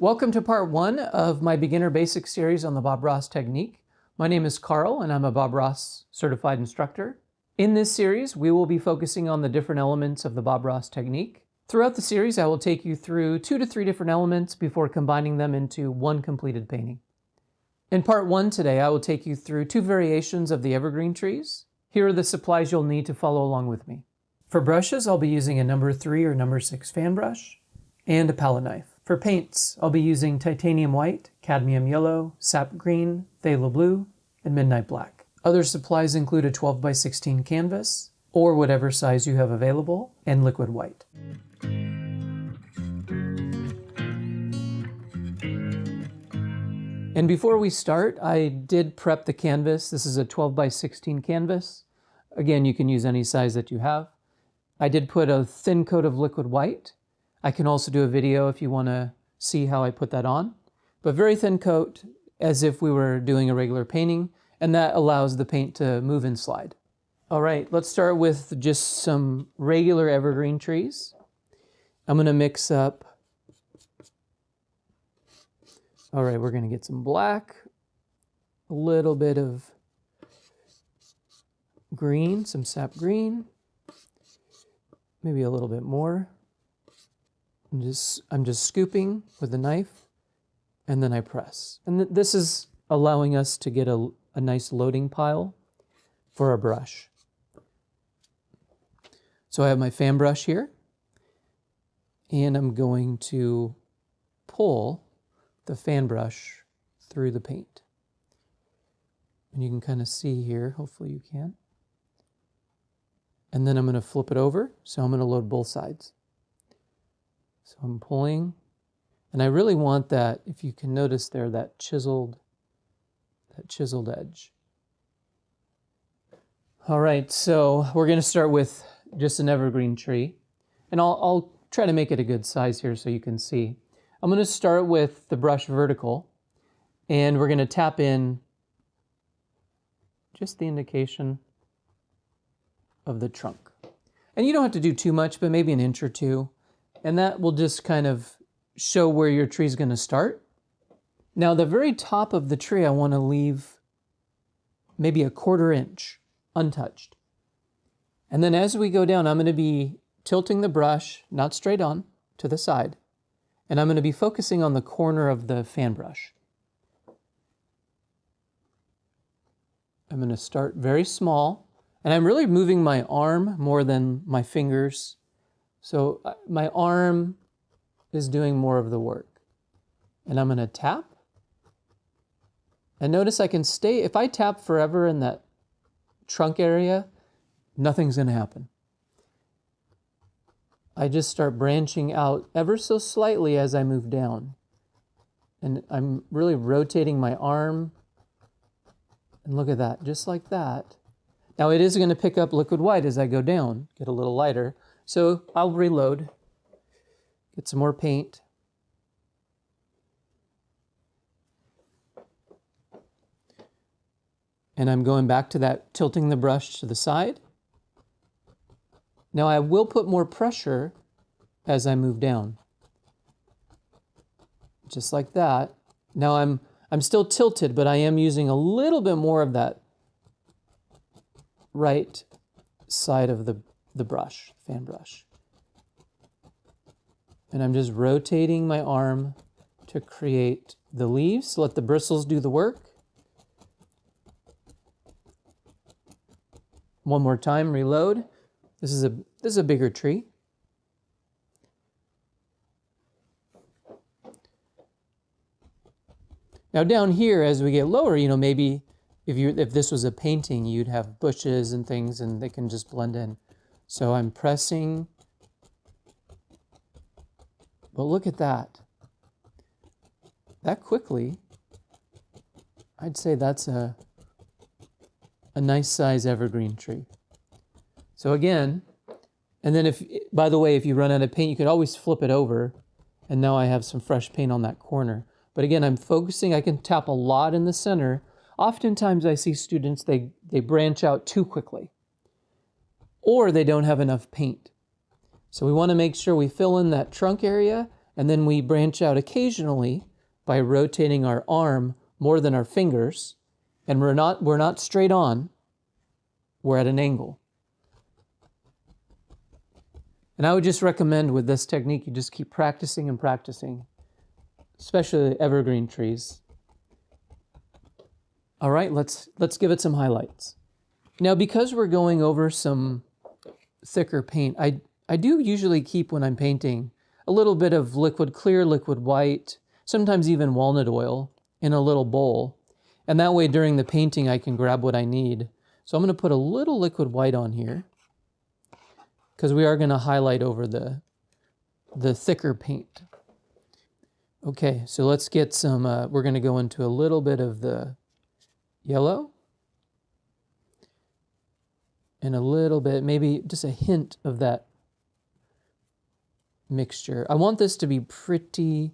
Welcome to part one of my beginner basics series on the Bob Ross technique. My name is Carl and I'm a Bob Ross certified instructor. In this series, we will be focusing on the different elements of the Bob Ross technique. Throughout the series, I will take you through 2 to 3 different elements before combining them into one completed painting. In part one today, I will take you through 2 variations of the evergreen trees. Here are the supplies you'll need to follow along with me. For brushes, I'll be using a number 3 or number 6 fan brush and a palette knife. For paints, I'll be using titanium white, cadmium yellow, sap green, phthalo blue, and midnight black. Other supplies include a 12 by 16 canvas, or whatever size you have available, and liquid white. And before we start, I did prep the canvas. This is a 12 by 16 canvas. Again, you can use any size that you have. I did put a thin coat of liquid white. I can also do a video if you want to see how I put that on. But very thin coat, as if we were doing a regular painting, and that allows the paint to move and slide. All right, let's start with just some regular evergreen trees. I'm going to mix up. All right, we're going to get some black, a little bit of green, some sap green, maybe a little bit more. I'm just scooping with a knife, and then I press. And this is allowing us to get a nice loading pile for our brush. So I have my fan brush here, and I'm going to pull the fan brush through the paint. And you can kind of see here, hopefully you can. And then I'm going to flip it over, so I'm going to load both sides. So I'm pulling, and I really want that, if you can notice there, that chiseled edge. All right, so we're going to start with just an evergreen tree, and I'll try to make it a good size here so you can see. I'm going to start with the brush vertical, and we're going to tap in just the indication of the trunk. And you don't have to do too much, but maybe an inch or two. And that will just kind of show where your tree is going to start. Now, the very top of the tree, I want to leave maybe a 1/4 inch untouched. And then as we go down, I'm going to be tilting the brush, not straight on, to the side. And I'm going to be focusing on the corner of the fan brush. I'm going to start very small. And I'm really moving my arm more than my fingers. So my arm is doing more of the work. And I'm going to tap. And notice I can stay, if I tap forever in that trunk area, nothing's going to happen. I just start branching out ever so slightly as I move down. And I'm really rotating my arm. And look at that, just like that. Now it is going to pick up liquid white as I go down, get a little lighter. So I'll reload, get some more paint. And I'm going back to that, tilting the brush to the side. Now I will put more pressure as I move down. Just like that. Now I'm still tilted, but I am using a little bit more of that right side of the brush, fan brush. And I'm just rotating my arm to create the leaves. Let the bristles do the work. One more time, reload. This is a bigger tree. Now down here, as we get lower, maybe if this was a painting, you'd have bushes and things, and they can just blend in. So I'm pressing, but look at that. That quickly, I'd say that's a nice size evergreen tree. So again, and then by the way, if you run out of paint, you could always flip it over, and now I have some fresh paint on that corner. But again, I'm focusing, I can tap a lot in the center. Oftentimes I see students, they branch out too quickly, or they don't have enough paint. So we want to make sure we fill in that trunk area And then we branch out occasionally by rotating our arm more than our fingers. And we're not straight on, we're at an angle. And I would just recommend with this technique, you just keep practicing and practicing, especially evergreen trees. All right, let's give it some highlights. Now, because we're going over some thicker paint, I do usually keep, when I'm painting, a little bit of liquid clear, liquid white, sometimes even walnut oil in a little bowl. And that way during the painting, I can grab what I need. So I'm going to put a little liquid white on here because we are going to highlight over the thicker paint. Okay, so let's get some, we're going to go into a little bit of the yellow and a little bit, maybe just a hint of that mixture. I want this to be pretty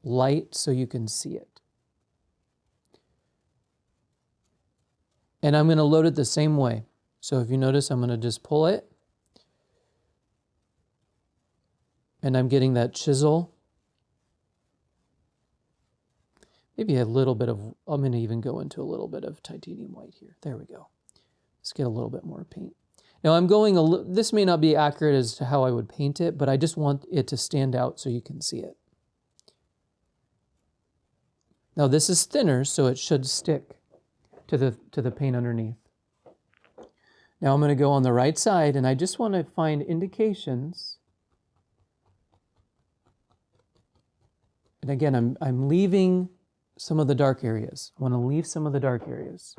light so you can see it. And I'm going to load it the same way. So if you notice, I'm going to just pull it. And I'm getting that chisel. Maybe a little bit of, I'm going to even go into a little bit of titanium white here. There we go. Let's get a little bit more paint. Now I'm going this may not be accurate as to how I would paint it, but I just want it to stand out so you can see it. Now this is thinner, so it should stick to the paint underneath. Now I'm going to go on the right side, and I just want to find indications. And again, I'm leaving some of the dark areas. I want to leave some of the dark areas.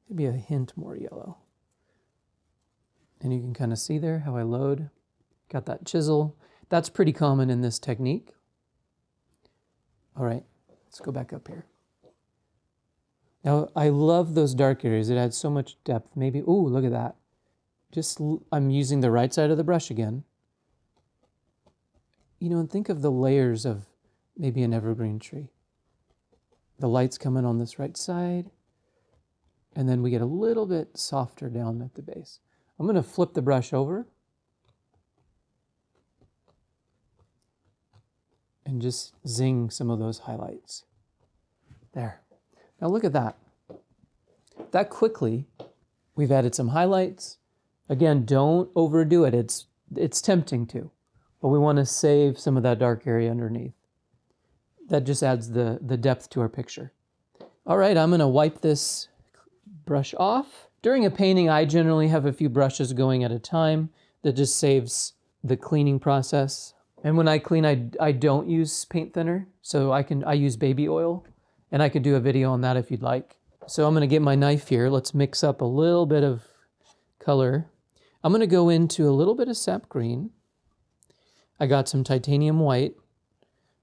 Maybe a hint more yellow. And you can kind of see there how I load. Got that chisel. That's pretty common in this technique. All right, let's go back up here. Now, I love those dark areas. It adds so much depth. Maybe, ooh, look at that. I'm using the right side of the brush again. You know, and think of the layers of maybe an evergreen tree. The light's coming on this right side, and then we get a little bit softer down at the base. I'm going to flip the brush over and just zing some of those highlights. There. Now look at that. That quickly, we've added some highlights. Again, don't overdo it. It's tempting to, but we want to save some of that dark area underneath. That just adds the depth to our picture. All right, I'm going to wipe this brush off. During a painting, I generally have a few brushes going at a time. That just saves the cleaning process. And when I clean, I don't use paint thinner, so I use baby oil. And I could do a video on that if you'd like. So I'm going to get my knife here. Let's mix up a little bit of color. I'm going to go into a little bit of sap green. I got some titanium white.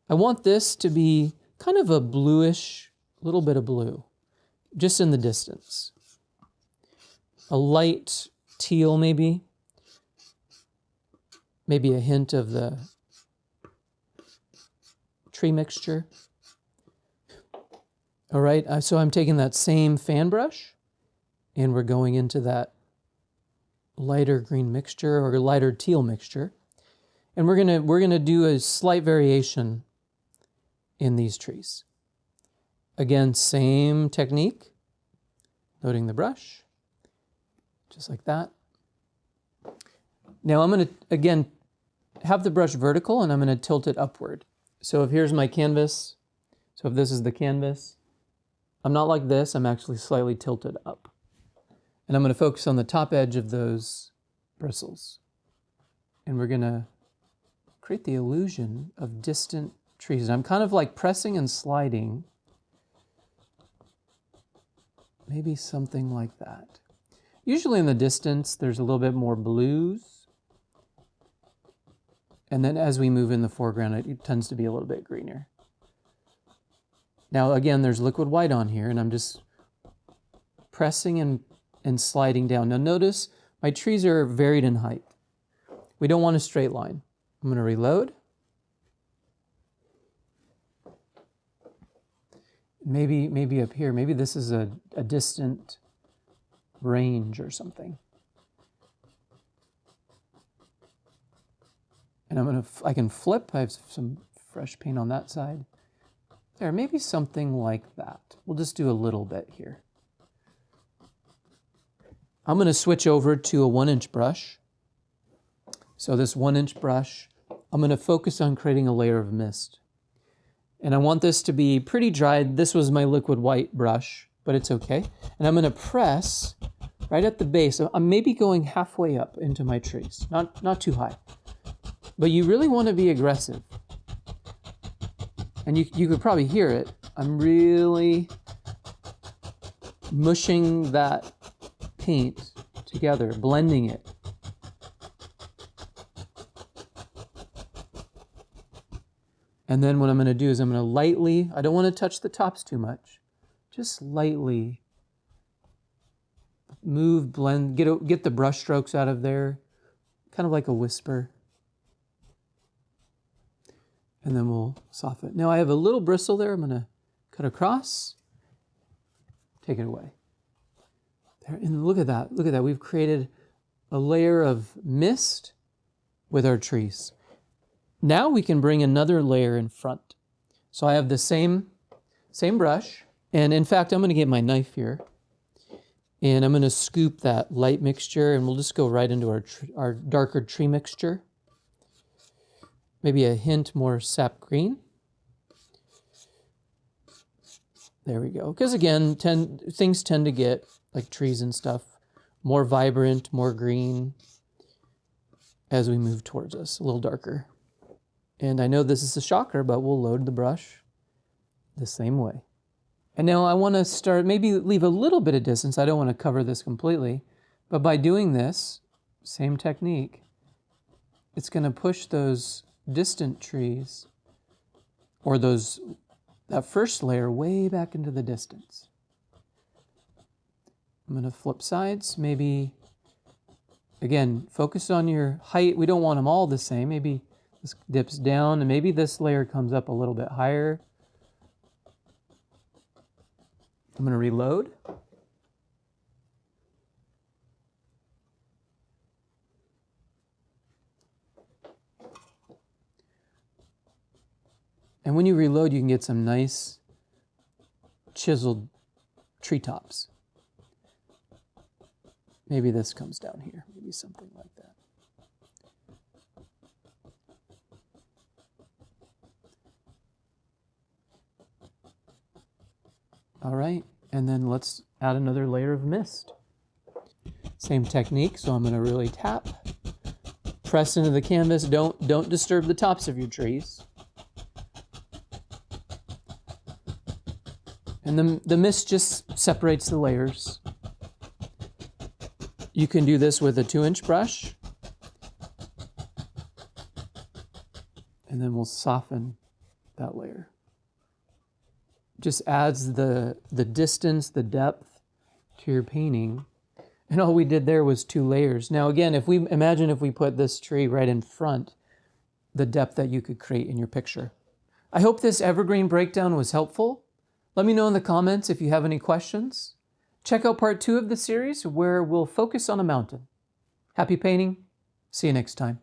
I want this to be kind of a bluish, little bit of blue, just in the distance. A light teal maybe. Maybe a hint of the tree mixture. All right, so I'm taking that same fan brush and we're going into that lighter green mixture or lighter teal mixture. And we're gonna do a slight variation in these trees. Again, same technique, loading the brush, just like that. Now I'm gonna, again, have the brush vertical and I'm gonna tilt it upward. So if here's my canvas, so if this is the canvas, I'm not like this, I'm actually slightly tilted up. And I'm going to focus on the top edge of those bristles. And we're going to create the illusion of distant trees. And I'm kind of like pressing and sliding. Maybe something like that. Usually in the distance, there's a little bit more blues. And then as we move in the foreground, it tends to be a little bit greener. Now, again, there's liquid white on here, and I'm just pressing and sliding down. Now, notice my trees are varied in height. We don't want a straight line. I'm going to reload. Maybe up here, maybe this is a distant range or something. And I can flip. I have some fresh paint on that side. There, maybe something like that. We'll just do a little bit here. I'm going to switch over to a 1-inch brush. So this 1-inch brush, I'm going to focus on creating a layer of mist. And I want this to be pretty dried. This was my liquid white brush, but it's okay. And I'm going to press right at the base. I'm maybe going halfway up into my trees, not too high. But you really want to be aggressive. And you could probably hear it. I'm really mushing that paint together, blending it. And then what I'm going to do is I'm going to lightly, I don't want to touch the tops too much, just lightly move, blend, get the brush strokes out of there, kind of like a whisper. And then we'll soften it. Now I have a little bristle there. I'm going to cut across, take it away. There, and look at that. Look at that. We've created a layer of mist with our trees. Now we can bring another layer in front. So I have the same brush. And in fact, I'm going to get my knife here. And I'm going to scoop that light mixture, and we'll just go right into our darker tree mixture. Maybe a hint more sap green. There we go. Because again, things tend to get, like trees and stuff, more vibrant, more green as we move towards us, a little darker. And I know this is a shocker, but we'll load the brush the same way. And now I want to start, maybe leave a little bit of distance. I don't want to cover this completely. But by doing this, same technique, it's going to push those distant trees, or that first layer, way back into the distance. I'm going to flip sides, maybe, again, focus on your height. We don't want them all the same. Maybe this dips down, and maybe this layer comes up a little bit higher. I'm going to reload. And when you reload, you can get some nice chiseled treetops. Maybe this comes down here, maybe something like that. All right, and then let's add another layer of mist. Same technique, so I'm going to really tap, press into the canvas. Don't disturb the tops of your trees. And the mist just separates the layers. You can do this with a 2-inch brush. And then we'll soften that layer. Just adds the distance, the depth to your painting. And all we did there was 2 layers. Now again, if we put this tree right in front, the depth that you could create in your picture. I hope this evergreen breakdown was helpful. Let me know in the comments if you have any questions. Check out part 2 of the series where we'll focus on a mountain. Happy painting. See you next time.